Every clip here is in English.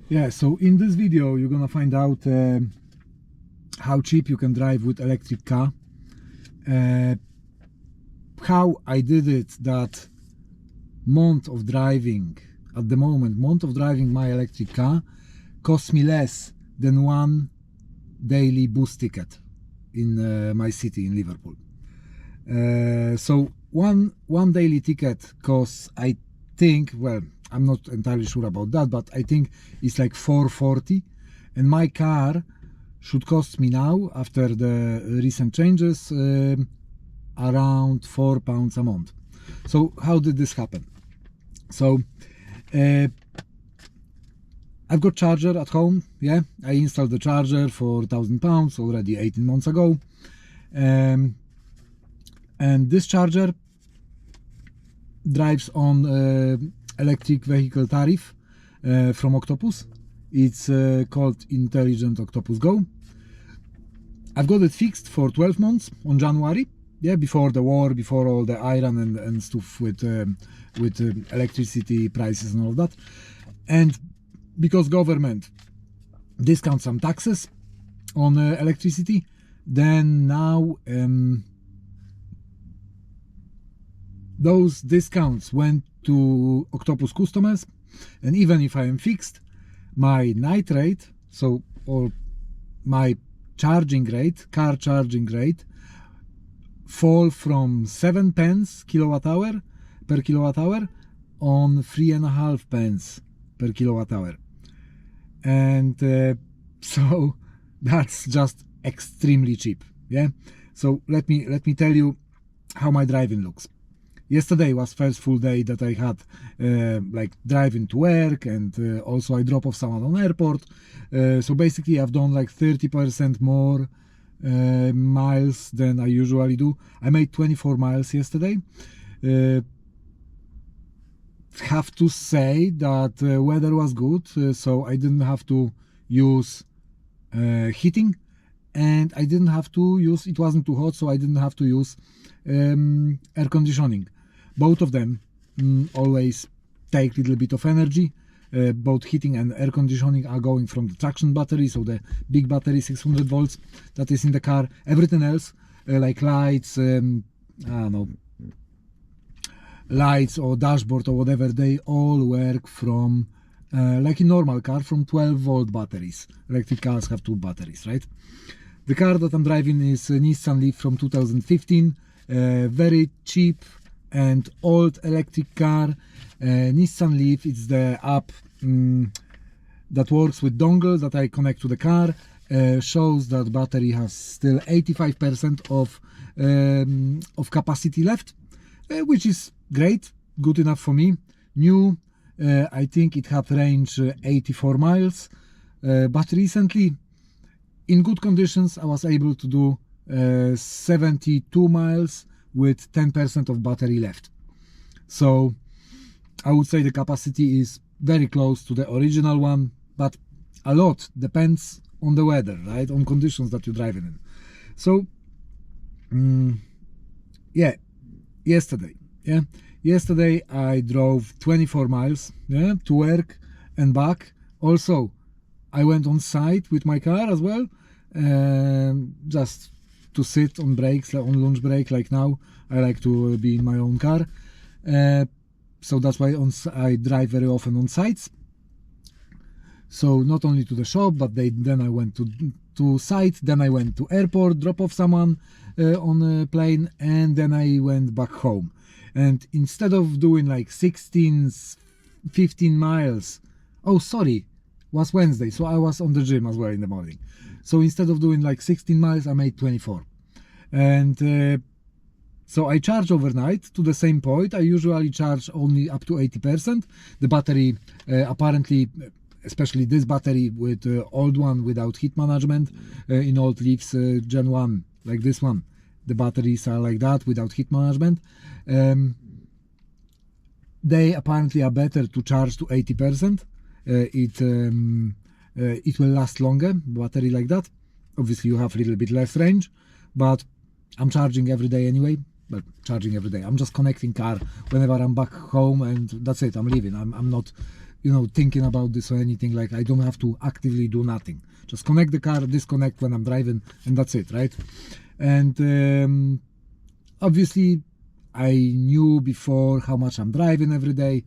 Yeah, so in this video you're gonna find out how cheap you can drive with electric car, how I did it, that month of driving my electric car cost me less than one daily bus ticket in my city in Liverpool. So one daily ticket costs, I think, well, I'm not entirely sure about that, but I think it's like £4.40, and my car should cost me now, after the recent changes, around £4 a month. So how did this happen? So I've got charger at home. Yeah, I installed the charger for £1,000 already 18 months ago, and this charger drives on electric vehicle tariff from Octopus. It's called Intelligent Octopus Go. I've got it fixed for 12 months on January. Yeah, before the war, before all the Iran and stuff with electricity prices and all that. And because government discounts some taxes on electricity, then now those discounts went to Octopus customers, and even if I am fixed, my night rate, or my charging rate, car charging rate, fall from 7 pence per kilowatt hour on 3.5 pence per kilowatt hour, and so that's just extremely cheap. Yeah, so let me tell you how my driving looks. Yesterday was first full day that I had like driving to work, and also I drop off someone on airport. So basically I've done like 30% more miles than I usually do. I made 24 miles yesterday. Have to say that weather was good, so I didn't have to use heating, and I didn't have to use, it wasn't too hot, so I didn't have to use air conditioning. Both of them always take a little bit of energy. Both heating and air conditioning are going from the traction battery, so the big battery 600 volts that is in the car. Everything else, like lights, I don't know, lights or dashboard or whatever, they all work from like in normal car, from 12-volt batteries. Electric cars have 2 batteries, right? The car that I'm driving is a Nissan Leaf from 2015, very cheap and old electric car. Nissan Leaf, it's the app that works with dongle that I connect to the car, shows that battery has still 85% of capacity left, which is great, good enough for me. New, I think it had range 84 miles, but recently in good conditions I was able to do 72 miles with 10% of battery left. So I would say the capacity is very close to the original one, but a lot depends on the weather, right? On conditions that you're driving in. So yeah, yesterday I drove 24 miles, yeah, to work and back. Also I went on site with my car as well, just to sit on breaks, on lunch break. Like now I like to be in my own car, so that's why I drive very often on sites. So not only to the shop, but then I went to site, then I went to airport, drop off someone on a plane, and then I went back home. And instead of doing like 15 miles, oh sorry, was Wednesday, so I was on the gym as well in the morning. So instead of doing like 16 miles, I made 24. And so I charge overnight to the same point. I usually charge only up to 80%. The battery, apparently, especially this battery with old one without heat management, in old Leafs Gen 1, like this one, the batteries are like that without heat management. They apparently are better to charge to 80%. It will last longer, battery like that. Obviously you have a little bit less range, but I'm charging every day anyway. Well, charging every day, I'm just connecting car whenever I'm back home, and that's it. I'm leaving. I'm not you know, thinking about this or anything. Like, I don't have to actively do nothing, just connect the car, disconnect when I'm driving, and that's it, right? And obviously I knew before how much I'm driving every day.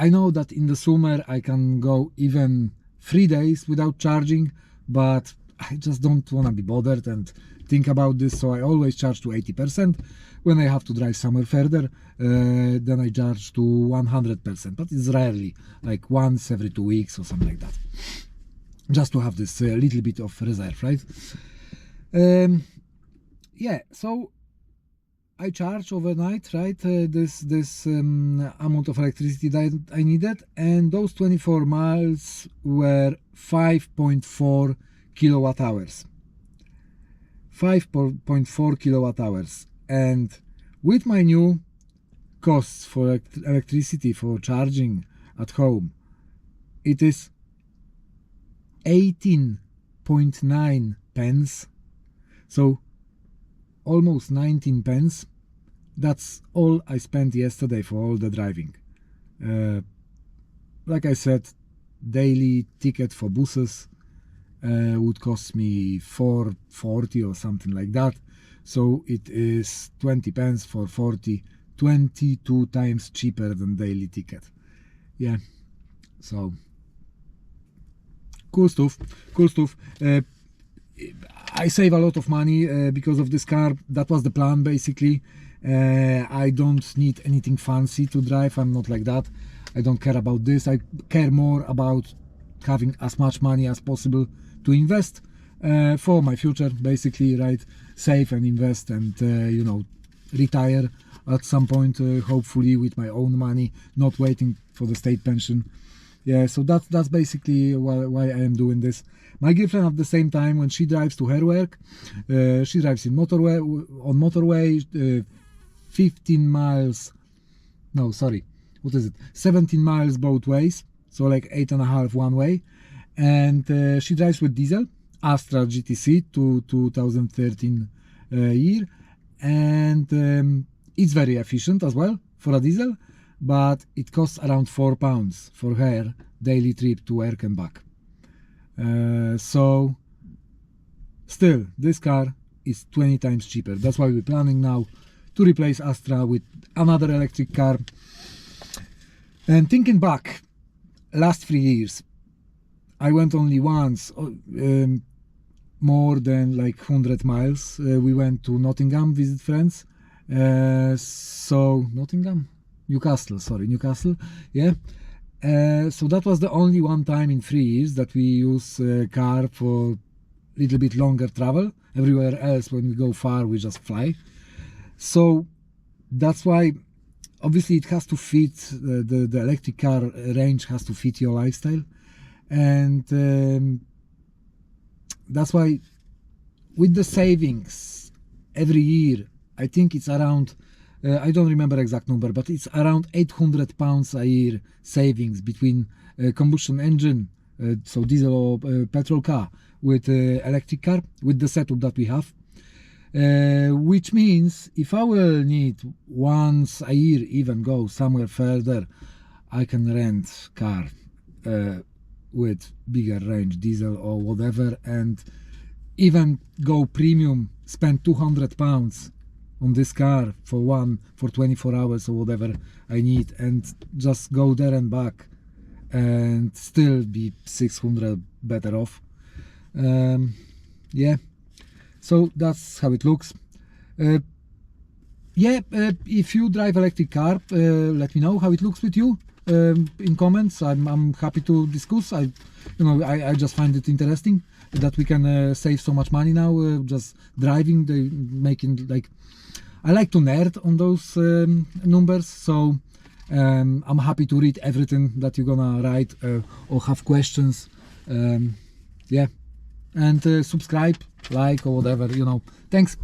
I know that in the summer I can go even 3 days without charging, but I just don't want to be bothered and think about this, so I always charge to 80%. When I have to drive somewhere further, then I charge to 100%, but it's rarely, like once every 2 weeks or something like that, just to have this little bit of reserve, right? Yeah, so I charge overnight, right, this amount of electricity that I needed, and those 24 miles were 5.4 kilowatt hours. 5.4 kilowatt hours. And with my new costs for electricity for charging at home, it is 18.9 pence, so almost 19 pence. That's all I spent yesterday for all the driving. Like I said, daily ticket for buses would cost me 4.40 or something like that, so it is 20 pence for 40, 22 times cheaper than daily ticket. Yeah, so cool stuff, cool stuff. I save a lot of money because of this car. That was the plan, basically. I don't need anything fancy to drive. I'm not like that. I don't care about this. I care more about having as much money as possible to invest for my future, basically, right? Save and invest, and you know, retire at some point, hopefully with my own money, not waiting for the state pension. Yeah, so that's basically why I am doing this. My girlfriend, at the same time, when she drives to her work, she drives on motorway, 15 miles, no, sorry, what is it, 17 miles both ways, so like 8.5 one way, and she drives with diesel Astra GTC to 2013 year, and it's very efficient as well for a diesel, but it costs around £4 for her daily trip to work and back. So still, this car is 20 times cheaper. That's why we're planning now to replace Astra with another electric car. And thinking back, last 3 years, I went only once, more than like 100 miles. We went to Nottingham, visit friends. So Newcastle, yeah. So that was the only one time in 3 years that we use a car for a little bit longer travel. Everywhere else, when we go far, we just fly. So that's why, obviously, it has to fit, the electric car range has to fit your lifestyle, and that's why with the savings every year, I think it's around, I don't remember exact number, but it's around £800 a year savings between combustion engine, so diesel or petrol car, with electric car, with the setup that we have. Which means if I will need once a year even go somewhere further, I can rent car with bigger range, diesel or whatever, and even go premium, spend £200 on this car for 24 hours or whatever I need, and just go there and back and still be 600 better off. Yeah, so that's how it looks. Yeah, if you drive electric car, let me know how it looks with you in comments. I'm happy to discuss. I just find it interesting that we can save so much money now just driving, making, like, I like to nerd on those numbers, so I'm happy to read everything that you're gonna write or have questions. Yeah, and subscribe, like, or whatever, Thanks.